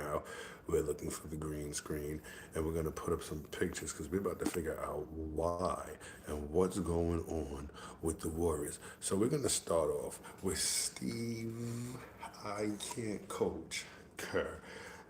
now. We're looking for the green screen, and we're gonna put up some pictures because we're about to figure out why and what's going on with the Warriors. So we're gonna start off with Steve. I can't coach Kerr.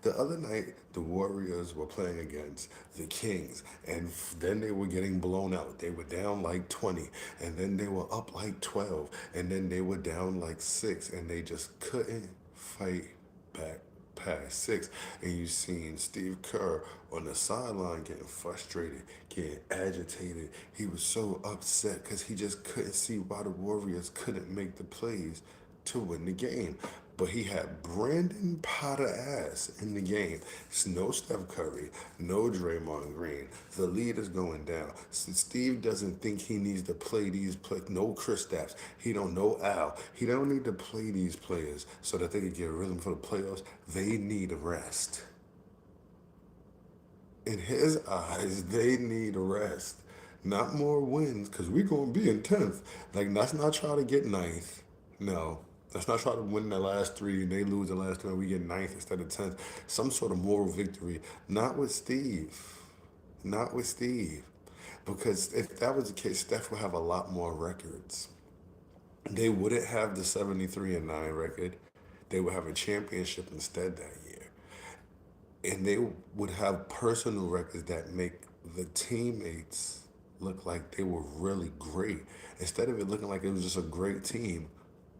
The other night, the Warriors were playing against the Kings, and then they were getting blown out. They were down like 20, and then they were up like 12, and then they were down like 6, and they just couldn't fight back past 6. And you seen Steve Kerr on the sideline getting frustrated, getting agitated. He was so upset because he just couldn't see why the Warriors couldn't make the plays to win the game. But he had Brandon Potter ass in the game. It's no Steph Curry, no Draymond Green. The lead is going down. So Steve doesn't think he needs to play these play. No Kristaps. He don't know Al. He don't need to play these players so that they can get rhythm for the playoffs. They need a rest. In his eyes, they need a rest. Not more wins, because we're going to be in 10th. Like, let's not try to get ninth. No. Let's not try to win the last 3 and they lose the last 2 and we get ninth instead of 10th. Some sort of moral victory. Not with Steve. Not with Steve. Because if that was the case, Steph would have a lot more records. They wouldn't have the 73-9 record. They would have a championship instead that year. And they would have personal records that make the teammates look like they were really great. Instead of it looking like it was just a great team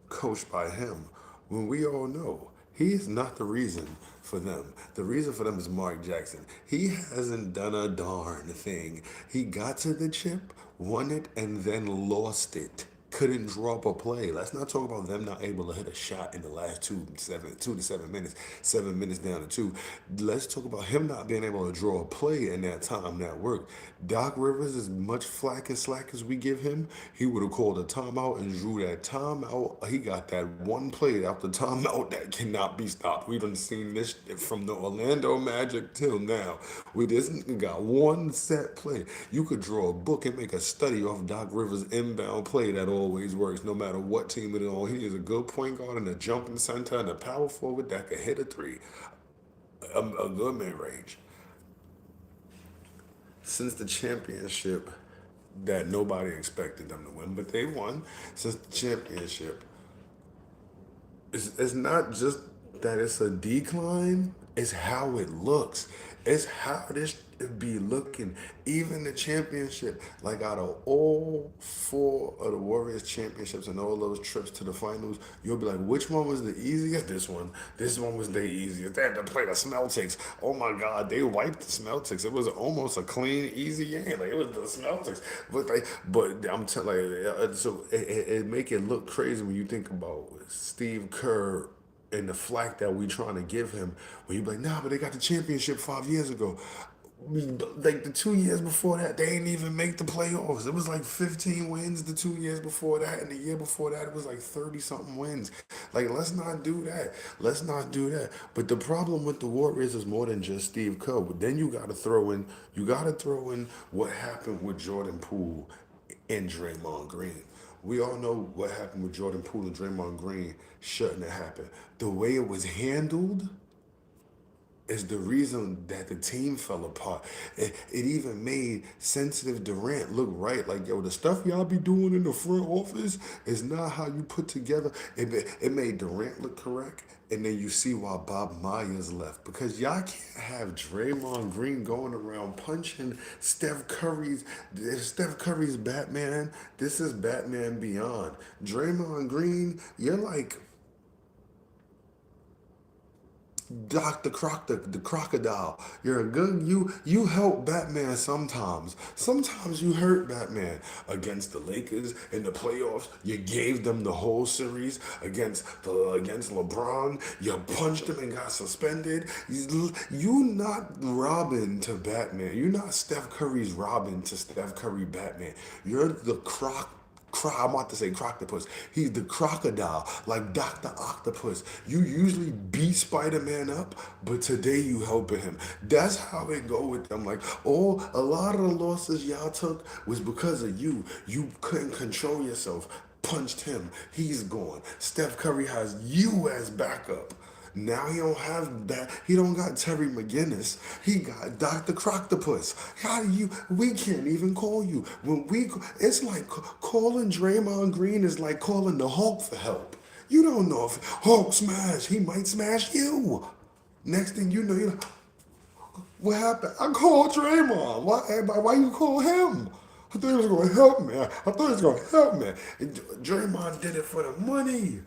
coached by him, when we all know he is not the reason for them. The reason for them is Mark Jackson. He hasn't done a darn thing. He got to the chip, won it, and then lost it. Couldn't drop a play. Let's not talk about them not able to hit a shot in the last 2 to 7 minutes, 7 minutes down to 2. Let's talk about him not being able to draw a play in that time that worked. Doc Rivers, as much flack and slack as we give him, he would have called a timeout and drew that timeout. He got that one play after timeout that cannot be stopped. We done seen this from the Orlando Magic till now. We just got one set play. You could draw a book and make a study off Doc Rivers' inbound play that always works, no matter what team it is on. He is a good point guard and a jumping center and a power forward that can hit a 3, a good mid range. Since the championship that nobody expected them to win, but they won. Since the championship, it's not just that it's a decline, it's how it looks. It's how this be looking. Even the championship, like out of all 4 of the Warriors championships and all those trips to the finals, you'll be like, which one was the easiest? This one. This one was the easiest. They had to play the Celtics. Oh my God, they wiped the Celtics. It was almost a clean, easy game. Like, it was the Celtics. But I'm telling you, so it make it look crazy when you think about Steve Kerr and the flack that we trying to give him, when you be like, nah, but they got the championship 5 years ago. Like the 2 years before that, they didn't even make the playoffs. It was like 15 wins the 2 years before that, and the year before that, it was like 30 something wins. Like, let's not do that. Let's not do that. But the problem with the Warriors is more than just Steve Kerr. But then you gotta throw in what happened with Jordan Poole and Draymond Green. We all know what happened with Jordan Poole and Draymond Green shouldn't have happened. The way it was handled is the reason that the team fell apart. It even made sensitive Durant look right. Like, yo, the stuff y'all be doing in the front office is not how you put together. It made Durant look correct. And then you see why Bob Myers left. Because y'all can't have Draymond Green going around punching Steph Curry's Batman. This is Batman Beyond. Draymond Green, you're like the crocodile. You're a good you help Batman sometimes. Sometimes you hurt Batman. Against the Lakers in the playoffs, you gave them the whole series. Against LeBron, you punched him and got suspended. You not Robin to Batman. You're not Steph Curry's Robin to Steph Curry Batman. You're the I'm about to say croctopus. He's the crocodile, like Dr. Octopus. You usually beat Spider-Man up, but today you helping him. That's how it go with them. Like, a lot of the losses y'all took was because of you. You couldn't control yourself. Punched him. He's gone. Steph Curry has you as backup. Now he don't have that. He don't got Terry McGinnis. He got Dr. Croctopus. How do you? We can't even call you when It's like calling Draymond Green is like calling the Hulk for help. You don't know if Hulk smash. He might smash you. Next thing you know, you're like, what happened? I called Draymond. Why, everybody? Why you call him? I thought he was going to help me. I thought he was going to help me. And Draymond did it for the money.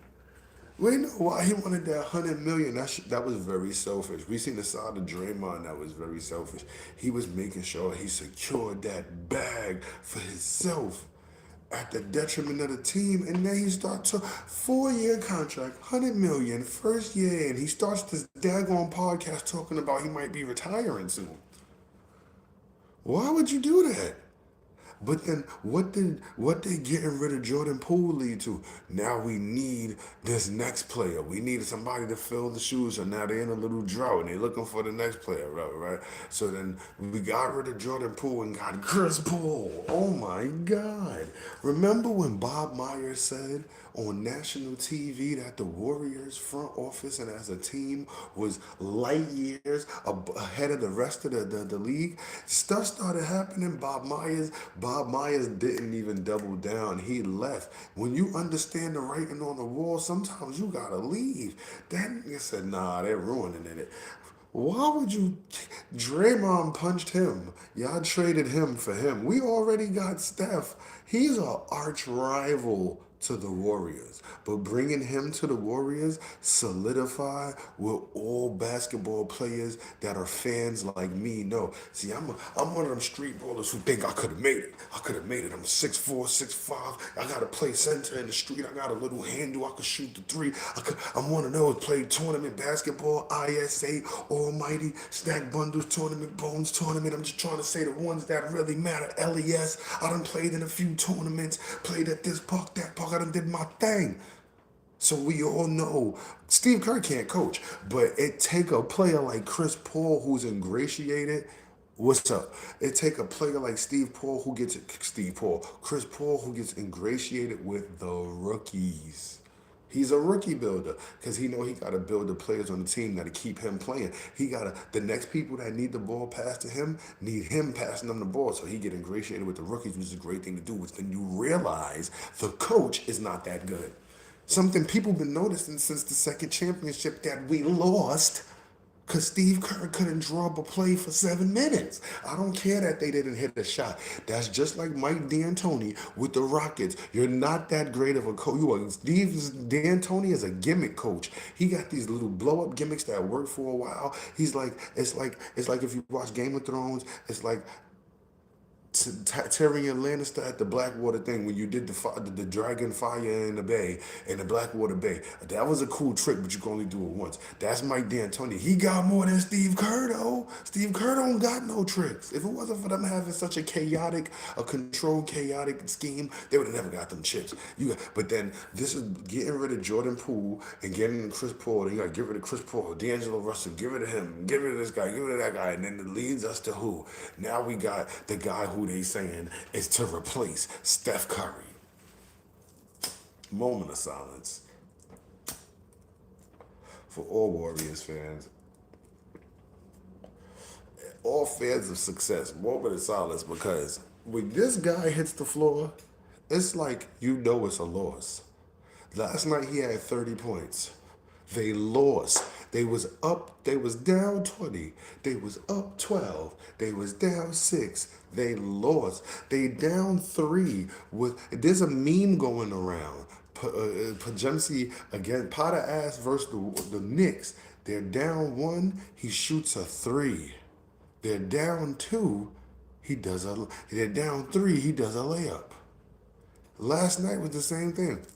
We know why he wanted that 100 million. That was very selfish. We seen the side of Draymond that was very selfish. He was making sure he secured that bag for himself at the detriment of the team. And then he starts a 4-year contract, 100 million, first year, and he starts this daggone podcast talking about he might be retiring soon. Why would you do that? But then what did getting rid of Jordan Poole lead to? Now we need this next player. We needed somebody to fill the shoes, and now they're in a little drought and they're looking for the next player, right? So then we got rid of Jordan Poole and got Chris Paul. Oh my God. Remember when Bob Myers said on national TV that the Warriors front office and as a team was light years ahead of the rest of the league? Stuff started happening. Bob Myers didn't even double down. He left. When you understand the writing on the wall, sometimes you gotta leave. That nigga said, nah, they're ruining it. Why would you? Draymond punched him. Y'all traded him for him. We already got Steph. He's an arch rival to the Warriors. But bringing him to the Warriors solidify what all basketball players that are fans like me know. See, I'm one of them street ballers who think I could have made it. I could have made it. I'm 6'4", 6'5". I got to play center in the street. I got a little handle. I could shoot the three. I'm one of those played tournament basketball, ISA, Almighty, Stack Bundles tournament, Bones tournament. I'm just trying to say the ones that really matter. LES. I done played in a few tournaments. Played at this park, that park. I done did my thing. So we all know Steve Kerr can't coach, but it take a player like Chris Paul who's ingratiated. What's up? It take a player like Chris Paul who gets ingratiated with the rookies. He's a rookie builder because he know he got to build the players on the team that to keep him playing. He got to the next people that need the ball passed to him need him passing them the ball, so he get ingratiated with the rookies, which is a great thing to do. Which then you realize the coach is not that good. Something people been noticing since the second championship that we lost because Steve Kerr couldn't draw up a play for 7 minutes. I don't care that they didn't hit a shot. That's just like Mike D'Antoni with the Rockets. You're not that great of a coach. Steve D'Antoni is a gimmick coach. He got these little blow up gimmicks that work for a while. He's like it's like if you watch Game of Thrones. It's like Tyrion Lannister at the Blackwater thing when you did the dragon fire in the bay in the Blackwater Bay. That was a cool trick, but you can only do it once. That's Mike D'Antoni. He got more than Steve Kerr though. Steve Kerr don't got no tricks. If it wasn't for them having such a controlled chaotic scheme, they would have never got them chips. But then this is getting rid of Jordan Poole and getting Chris Paul. You got to get rid of Chris Paul, D'Angelo Russell, get rid of him, get rid of this guy, get rid of that guy, and then it leads us to who? Now we got the guy who they saying is to replace Steph Curry. Moment of silence for all Warriors fans, all fans of success. Moment of silence because when this guy hits the floor, it's like you know it's a loss. Last night he had 30 points. They lost. They was up. They was down 20. They was up 12. They was down 6. They lost. They down 3. There's a meme going around. Pajemski again. Potter ass versus the Knicks. They're down 1. He shoots a 3. They're down 2. They're down 3. He does a layup. Last night was the same thing.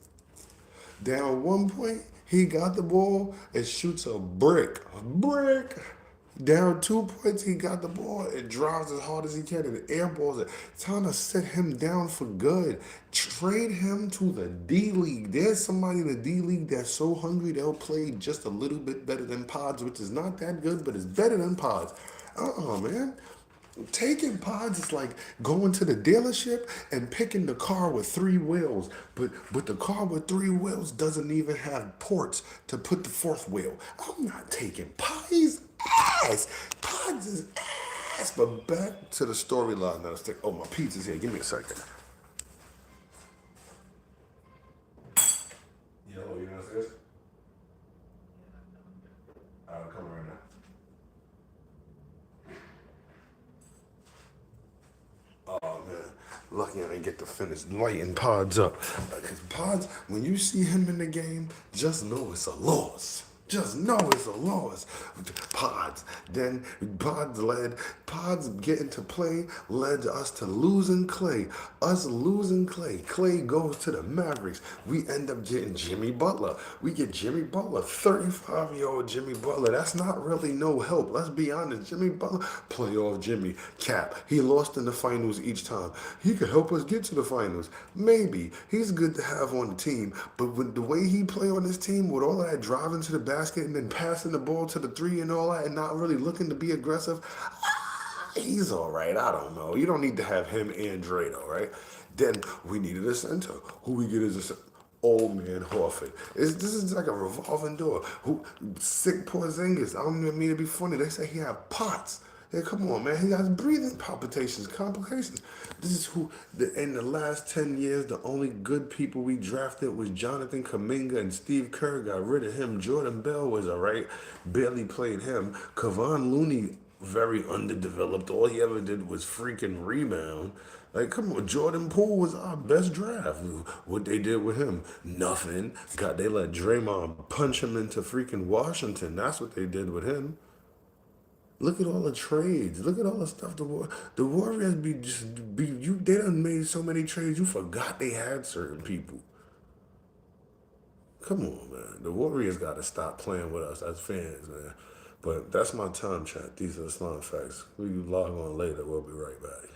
Down 1 point, he got the ball and shoots a brick. A brick. Down 2 points, he got the ball and drives as hard as he can and airballs it. Trying to set him down for good. Trade him to the D League. There's somebody in the D League that's so hungry they'll play just a little bit better than Pods, which is not that good, but it's better than Pods. Man. Taking pods is like going to the dealership and picking the car with three wheels, but the car with three wheels doesn't even have ports to put the fourth wheel. I'm not taking pods ass. Pods is ass. But back to the storyline that I was thinking. Oh, my pizza's here. Give me a second. Yo, you know what this? I'll come right now. Oh man, lucky I didn't get to finish lighting Pods up. Because Pods, when you see him in the game, just know it's a loss. Just know it's a loss. Pods. Then Pods getting to play led us to losing Clay. Us losing Clay. Clay goes to the Mavericks. We end up getting Jimmy Butler. We get Jimmy Butler, 35-year-old Jimmy Butler. That's not really no help. Let's be honest. Jimmy Butler, playoff Jimmy. Cap. He lost in the finals each time. He could help us get to the finals. Maybe. He's good to have on the team. But with the way he play on this team, with all that driving to the basket and then passing the ball to the three and all that and not really looking to be aggressive, he's all right. I don't know. You don't need to have him and Drado, right? Then we needed a center. Who we get as a center? Old man Horford. This is like a revolving door. Who sick Porzingis? I don't even mean to be funny. They say he had POTS. Yeah, come on, man. He has breathing palpitations, complications. This is who, in the last 10 years, the only good people we drafted was Jonathan Kuminga and Steve Kerr. Got rid of him. Jordan Bell was all right. Barely played him. Kevon Looney, very underdeveloped. All he ever did was freaking rebound. Like, come on, Jordan Poole was our best draft. What they did with him? Nothing. God, they let Draymond punch him into freaking Washington. That's what they did with him. Look at all the trades. Look at all the stuff the Warriors be just be you. They done made so many trades. You forgot they had certain people. Come on, man. The Warriors got to stop playing with us as fans, man. But that's my time chat. These are the slum facts. We log on later. We'll be right back.